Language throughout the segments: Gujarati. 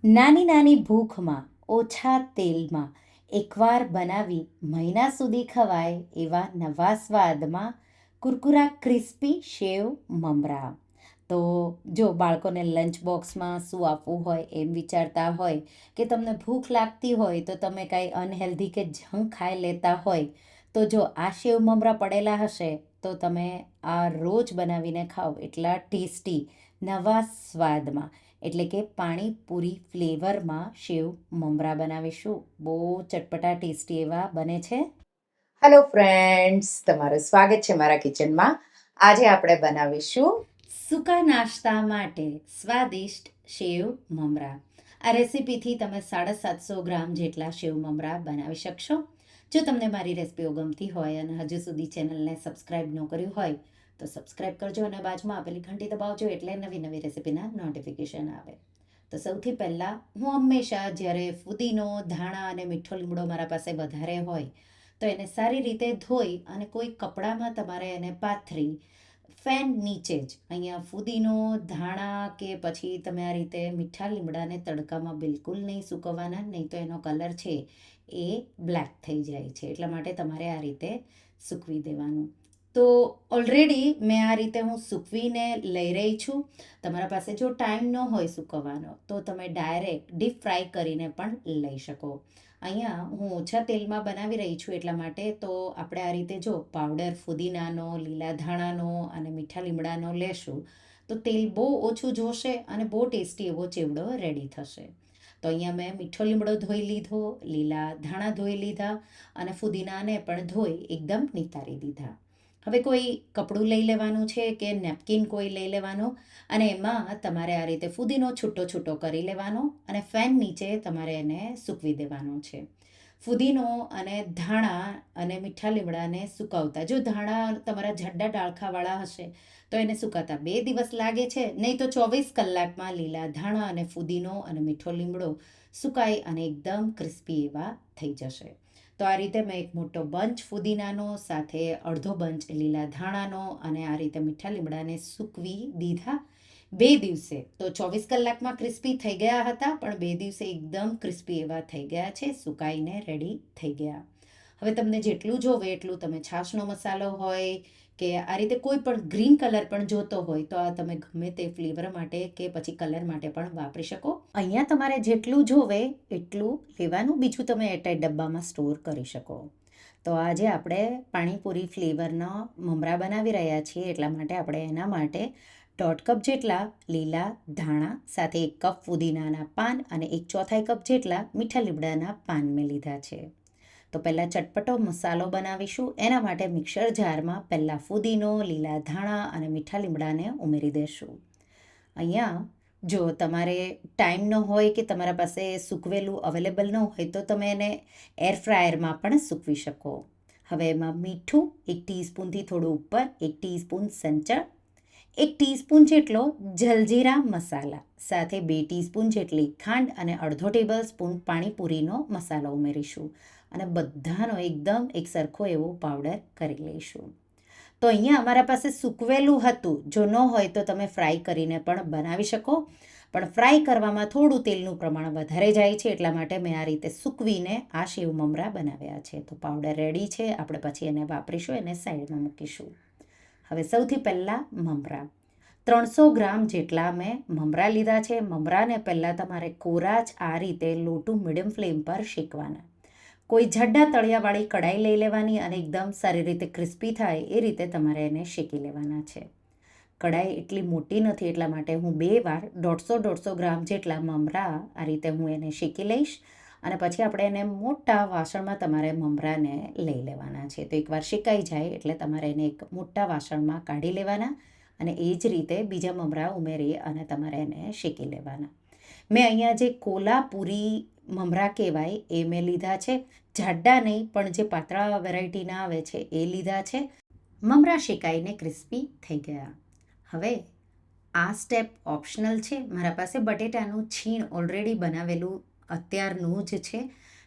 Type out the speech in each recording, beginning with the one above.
નાની નાની ભૂખમાં ઓછા તેલમાં એકવાર બનાવી મહિના સુધી ખવાય એવા નવા સ્વાદમાં કુરકુરા ક્રિસ્પી સેવ મમરા. તો જો બાળકોને લંચ બોક્સમાં શું આપવું હોય એમ વિચારતા હોય કે તમને ભૂખ લાગતી હોય તો તમે કાંઈ અનહેલ્ધી કે જંક ખાઈ લેતા હોય તો જો આ સેવ મમરા પડેલા હશે તો તમે આ રોજ બનાવીને ખાઓ એટલા ટેસ્ટી નવા સ્વાદમાં એટલે કે પાણીપુરી ફ્લેવરમાં સેવ મમરા બનાવીશું. બહુ ચટપટા ટેસ્ટી એવા બને છે. હેલો ફ્રેન્ડ્સ, તમારું સ્વાગત છે મારા કિચનમાં. આજે આપણે બનાવીશું સૂકા નાસ્તા માટે સ્વાદિષ્ટ સેવ મમરા. આ રેસીપીથી તમે 750 ગ્રામ જેટલા સેવ મમરા બનાવી શકશો. જો તમને મારી રેસીપીઓ ગમતી હોય અને હજુ સુધી ચેનલને સબસ્ક્રાઈબ ન કર્યું હોય તો સબસ્ક્રાઈબ કરજો અને બાજુમાં આપેલી ઘંટી દબાવજો એટલે નવી નવી રેસીપીના નોટિફિકેશન આવે. તો સૌથી પહેલાં હું હંમેશા જ્યારે ફુદીનો, ધાણા અને મીઠો લીમડો મારા પાસે વધારે હોય તો એને સારી રીતે ધોઈ અને કોઈ કપડામાં તમારે એને પાથરી ફેન નીચે જ અહીંયા ફુદીનો, ધાણા કે પછી તમે આ રીતે મીઠા લીમડાને તડકામાં બિલકુલ નહીં સૂકવવાના, નહીં તો એનો કલર છે એ બ્લેક થઈ જાય છે. એટલા માટે તમારે આ રીતે સૂકવી દેવાનું. તો ઓલરેડી મેં આ રીતે હું સૂકવીને લઈ રહી છું. તમારા પાસે જો ટાઈમ ન હોય સૂકવવાનો તો તમે ડાયરેક્ટ ડીપ ફ્રાય કરીને પણ લઈ શકો. અહીંયા હું ઓછા તેલમાં બનાવી રહી છું એટલા માટે તો આપણે આ રીતે જો પાવડર ફુદીનાનો, લીલા ધાણાનો અને મીઠા લીમડાનો લેશું તો તેલ બહુ ઓછું જોશે અને બહુ ટેસ્ટી એવો ચેવડો રેડી થશે. તો અહીંયા મેં મીઠો લીમડો ધોઈ લીધો, લીલા ધાણા ધોઈ લીધા અને ફુદીનાને પણ ધોઈ એકદમ નિતારી દીધા. હવે કોઈ કપડું લઈ લેવાનું છે કે નેપકિન કોઈ લઈ લેવાનું અને એમાં તમારે આ રીતે ફુદીનો છૂટો છૂટો કરી લેવાનો અને ફેન નીચે તમારે એને સૂકવી દેવાનો છે. ફુદીનો અને ધાણા અને મીઠા લીમડાને સુકાવતા, જો ધાણા તમારા જાડા ડાળખાવાળા હશે તો એને સુકાતા 2 દિવસ લાગે છે, નહીં તો 24 કલાકમાં લીલા ધાણા અને ફુદીનો અને મીઠો લીમડો સુકાઈ અને એકદમ ક્રિસ્પી એવા થઈ જશે. તો આ રીતે મેં એક મોટો બંચ ફુદીનાનો સાથે અડધો બંચ લીલા ધાણાનો અને આ રીતે મીઠા લીમડાને સૂકવી દીધા 2 દિવસે. તો 24 કલાકમાં ક્રિસ્પી થઈ ગયા હતા પણ 2 દિવસે એકદમ ક્રિસ્પી એવા થઈ ગયા છે, સુકાઈને રેડી થઈ ગયા. હવે તમને જેટલું જોવે એટલું તમે છાશનો મસાલો હોય કે આ રીતે કોઈ પણ ગ્રીન કલર પણ જોતો હોય તો આ તમે ગમે તે ફ્લેવર માટે કે પછી કલર માટે પણ વાપરી શકો. અહીંયા તમારે જેટલું જોવે એટલું લેવાનું, બીજું તમે એરટાઈટ ડબ્બામાં સ્ટોર કરી શકો. તો આજે આપણે પાણીપુરી ફ્લેવરના મમરા બનાવી રહ્યા છીએ એટલા માટે આપણે એના માટે 1.5 કપ જેટલા લીલા ધાણા સાથે 1 કપ ફુદીનાના પાન અને 1/4 કપ જેટલા મીઠા લીમડાના પાન મેં લીધા છે. તો પહેલાં ચટપટો મસાલો બનાવીશું. એના માટે મિક્સર જારમાં પહેલાં ફુદીનો, લીલા ધાણા અને મીઠા લીમડાને ઉમેરી દેશું. અહીંયા જો તમારે ટાઈમ ન હોય કે તમારા પાસે સૂકવેલું અવેલેબલ ન હોય તો તમે એને એર ફ્રાયરમાં પણ સૂકવી શકો. હવે એમાં મીઠું 1 ટીસ્પૂનથી થોડું ઉપર, 1 ટીસ્પૂન સંચળ, 1 ટીસ્પૂન જેટલો જલજીરા મસાલા સાથે 2 ટીસ્પૂન જેટલી ખાંડ અને અડધો ટેબલ સ્પૂન પાણીપુરીનો મસાલો ઉમેરીશું અને બધાનો એકદમ એક સરખો એવો પાવડર કરી લઈશું. તો અહીંયા અમારા પાસે સૂકવેલું હતું, જો ન હોય તો તમે ફ્રાય કરીને પણ બનાવી શકો, પણ ફ્રાય કરવામાં થોડું તેલનું પ્રમાણ વધારે જાય છે એટલા માટે મેં આ રીતે સૂકવીને આ સેવ મમરા બનાવ્યા છે. તો પાવડર રેડી છે, આપણે પછી એને વાપરીશું, એને સાઈડમાં મૂકીશું. હવે સૌથી પહેલાં મમરા 300 ગ્રામ જેટલા મેં મમરા લીધા છે. મમરાને પહેલાં તમારે કોરા જ આ રીતે લોટું મીડિયમ ફ્લેમ પર શેકવાના. કોઈ જાડા તળિયાવાળી કઢાઈ લઈ લેવાની અને એકદમ સારી રીતે ક્રિસ્પી થાય એ રીતે તમારે એને શેકી લેવાના છે. કઢાઈ એટલી મોટી નથી એટલા માટે હું 2 વાર 150 ગ્રામ જેટલા મમરા આ રીતે હું એને શેકી લઈશ અને પછી આપણે એને મોટા વાસણમાં તમારે મમરાને લઈ લેવાના છે. તો એકવાર શેકાઈ જાય એટલે તમારે એને એક મોટા વાસણમાં કાઢી લેવાના અને એ જ રીતે બીજા મમરા ઉમેરી અને તમારે એને શેકી લેવાના. મેં અહીંયા જે કોલ્હાપુરી મમરા કહેવાય એ મેં લીધા છે, જાડા નહીં પણ જે પાતળા વેરાયટીના આવે છે એ લીધા છે. મમરા શેકાઈને ક્રિસ્પી થઈ ગયા. હવે આ સ્ટેપ ઓપ્શનલ છે. મારા પાસે બટેટાનું છીણ ઓલરેડી બનાવેલું અત્યારનું જ છે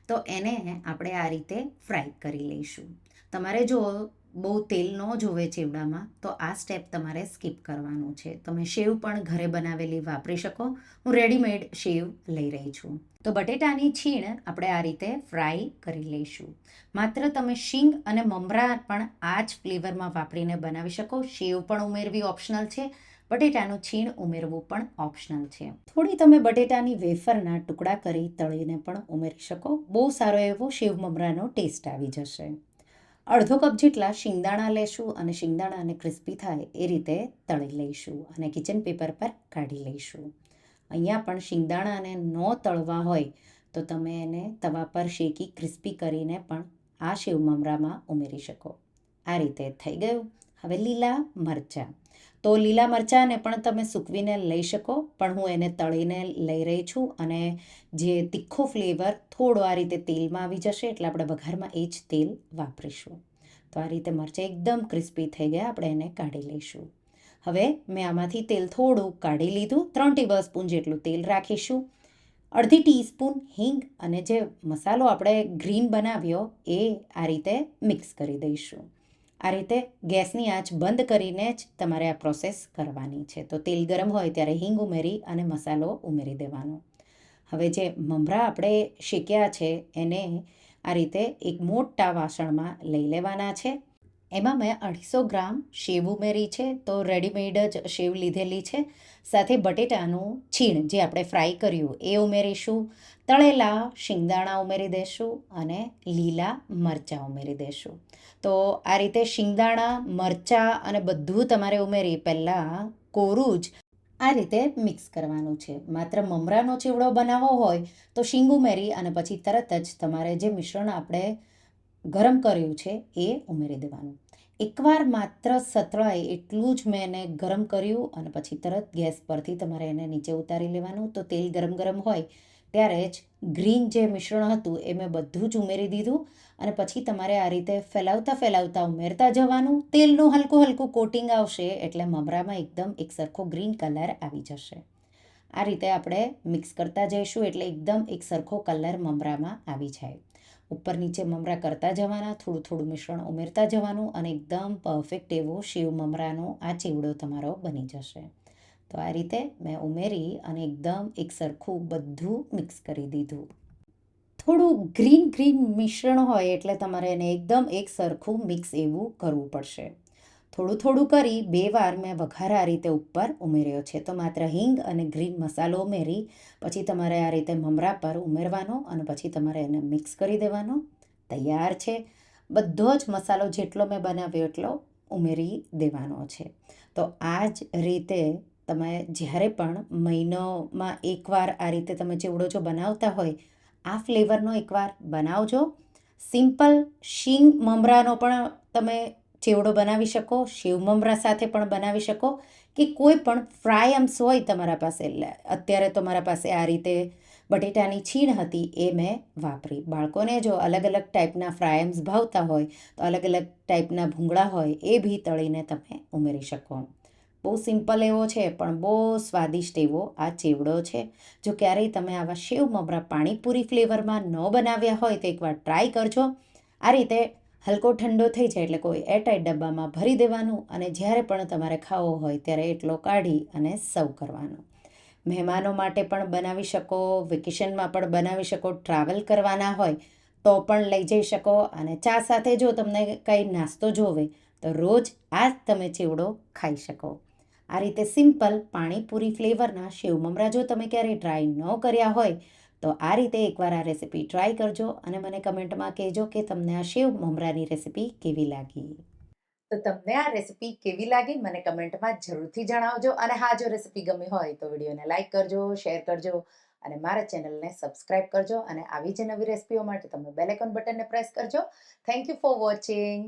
તો એને આપણે આ રીતે ફ્રાય કરી લઈશું. તમારે જો બહુ તેલ ન જોવે ચેવડામાં તો આ સ્ટેપ તમારે સ્કીપ કરવાનું છે. તમે શેવ પણ ઘરે બનાવેલી વાપરી શકો. હું રેડીમેડ શેવ લઈ રહી છું. તો બટેટાની છીણ આપણે આ રીતે ફ્રાય કરી લઈશું. માત્ર તમે શીંગ અને મમરા પણ આ જ ફ્લેવરમાં વાપરીને બનાવી શકો. શેવ પણ ઉમેરવી ઓપ્શનલ છે. બટેટાનું છીણ ઉમેરવું પણ ઓપ્શનલ છે. થોડી તમે બટેટાની વેફરના ટુકડા કરી તળીને પણ ઉમેરી શકો. બહુ સારો એવો શેવ મમરાનો ટેસ્ટ આવી જશે. અડધો કપ જેટલા શિંગદાણા લેશું અને શિંગદાણાને ક્રિસ્પી થાય એ રીતે તળી લઈશું અને કિચન પેપર પર કાઢી લઈશું. અહીંયા પણ શિંગદાણાને ન તળવા હોય તો તમે એને તવા પર શેકી ક્રિસ્પી કરીને પણ આ શેવ મમરામાં ઉમેરી શકો. આ રીતે થઈ ગયું. હવે લીલા મરચાં. તો લીલા મરચાંને પણ તમે સૂકવીને લઈ શકો, પણ હું એને તળીને લઈ રહી છું અને જે તીખો ફ્લેવર થોડો આ રીતે તેલમાં આવી જશે એટલે આપણે વઘારમાં એ જ તેલ વાપરીશું. તો આ રીતે મરચાં એકદમ ક્રિસ્પી થઈ ગયા, આપણે એને કાઢી લઈશું. હવે મેં આમાંથી તેલ થોડું કાઢી લીધું. 3 ટેબલ સ્પૂન જેટલું તેલ રાખીશું. અડધી ટીસ્પૂન હિંગ અને જે મસાલો આપણે ગ્રીન બનાવ્યો એ આ રીતે મિક્સ કરી દઈશું. આ રીતે ગેસની આંચ બંધ કરીને જ તમારે આ પ્રોસેસ કરવાની છે. તો તેલ ગરમ હોય ત્યારે હિંગ ઉમેરી અને મસાલો ઉમેરી દેવાનો. હવે જે મમરા આપણે શેક્યા છે એને આ રીતે એક મોટા વાસણમાં લઈ લેવાના છે. એમાં મેં 250 ગ્રામ શેવ ઉમેરી છે. તો રેડીમેડ જ શેવ લીધેલી છે. સાથે બટેટાનું છીણ જે આપણે ફ્રાય કર્યું એ ઉમેરીશું. તળેલા શિંગદાણા ઉમેરી દઈશું અને લીલા મરચાં ઉમેરી દઈશું. તો આ રીતે શિંગદાણા, મરચાં અને બધું તમારે ઉમેરી પહેલાં કોરું જ આ રીતે મિક્સ કરવાનું છે. માત્ર મમરાનો ચેવડો બનાવવો હોય તો શીંગ ઉમેરી અને પછી તરત જ તમારે જે મિશ્રણ આપણે ગરમ કર્યું છે એ ઉમેરી દેવાનું. એકવાર માત્ર સતળાય એટલું જ મેં એને ગરમ કર્યું અને પછી તરત ગેસ પરથી તમારે એને નીચે ઉતારી લેવાનું. તો તેલ ગરમ ગરમ હોય ત્યારે જ ગ્રીન જે મિશ્રણ હતું એ મેં બધું જ ઉમેરી દીધું અને પછી તમારે આ રીતે ફેલાવતા ઉમેરતા જવાનું. તેલનું હલકું હલકું કોટિંગ આવશે એટલે મમરામાં એકદમ એક સરખો ગ્રીન કલર આવી જશે. આ રીતે આપણે મિક્સ કરતા જઈશું એટલે એકદમ એક સરખો કલર મમરામાં આવી જાય. ઉપર નીચે મમરા કરતા જવાના, થોડું થોડું મિશ્રણ ઉમેરતા જવાનું અને એકદમ પરફેક્ટ એવો શેવ મમરાનો આ ચેવડો તમારો બની જશે. તો આ રીતે મેં ઉમેરી અને એકદમ એક સરખું બધું મિક્સ કરી દીધું. થોડું ગ્રીન મિશ્રણ હોય એટલે તમારે એને એકદમ એક સરખું મિક્સ એવું કરવું પડશે. થોડું કરી 2 વાર મેં વઘાર આ રીતે ઉપર ઉમેર્યો છે. તો માત્ર હિંગ અને ગ્રીન મસાલો ઉમેરી પછી તમારે આ રીતે મમરા પર ઉમેરવાનો અને પછી તમારે એને મિક્સ કરી દેવાનો. તૈયાર છે. બધો જ મસાલો જેટલો મેં બનાવ્યો એટલો ઉમેરી દેવાનો છે. તો આ જ રીતે તમે જ્યારે પણ મહિનોમાં એકવાર આ રીતે તમે ચેવડો જો બનાવતા હોય આ ફ્લેવરનો એકવાર બનાવજો. સિમ્પલ શીંગ મમરાનો પણ તમે ચેવડો બનાવી શકો, શેવ મમરા સાથે પણ બનાવી શકો કે કોઈ પણ ફ્રાય આમ્સ હોય તમારા પાસે. અત્યારે તો મારા પાસે આ રીતે બટેટાની છીણ હતી એ મેં વાપરી. બાળકોને જો અલગ અલગ ટાઈપના ફ્રાય આમ્સ ભાવતા હોય તો અલગ અલગ ટાઈપના ભૂંગળા હોય એ બી તળીને તમે ઉમેરી શકો. બહુ સિમ્પલ એવો છે પણ બહુ સ્વાદિષ્ટ એવો આ ચેવડો છે. જો ક્યારેય તમે આવા શેવ મમરા પાણીપુરી ફ્લેવરમાં ન બનાવ્યા હોય તો એકવાર ટ્રાય કરજો. આ રીતે હલકો ઠંડો થઈ જાય એટલે કોઈ એરટાઈટ ડબ્બામાં ભરી દેવાનું અને જ્યારે પણ તમારે ખાવો હોય ત્યારે એટલો કાઢી અને સર્વ કરવાનો. મહેમાનો માટે પણ બનાવી શકો, વેકેશનમાં પણ બનાવી શકો, ટ્રાવેલ કરવાના હોય તો પણ લઈ જઈ શકો અને ચા સાથે જો તમને કંઈ નાસ્તો જોવે તો રોજ આ જ તમે ચેવડો ખાઈ શકો. આ રીતે સિમ્પલ પાણીપુરી ફ્લેવરના શેવ મમરા જો તમે ક્યારેય ટ્રાય ન કર્યા હોય તો આ રીતે એકવાર આ રેસીપી ટ્રાય કરજો અને મને કમેન્ટમાં કહેજો કે તમને આ શેવ મમરાની રેસીપી કેવી લાગી. તો તમને આ રેસીપી કેવી લાગી મને કમેન્ટમાં જરૂરથી જણાવજો. અને હા, જો રેસીપી ગમી હોય તો વિડીયોને લાઈક કરજો, શેર કરજો અને મારા ચેનલને સબસ્ક્રાઇબ કરજો અને આવી જ નવી રેસીપીઓ માટે તમે બેલ આઇકોન બટનને પ્રેસ કરજો. Thank you for watching.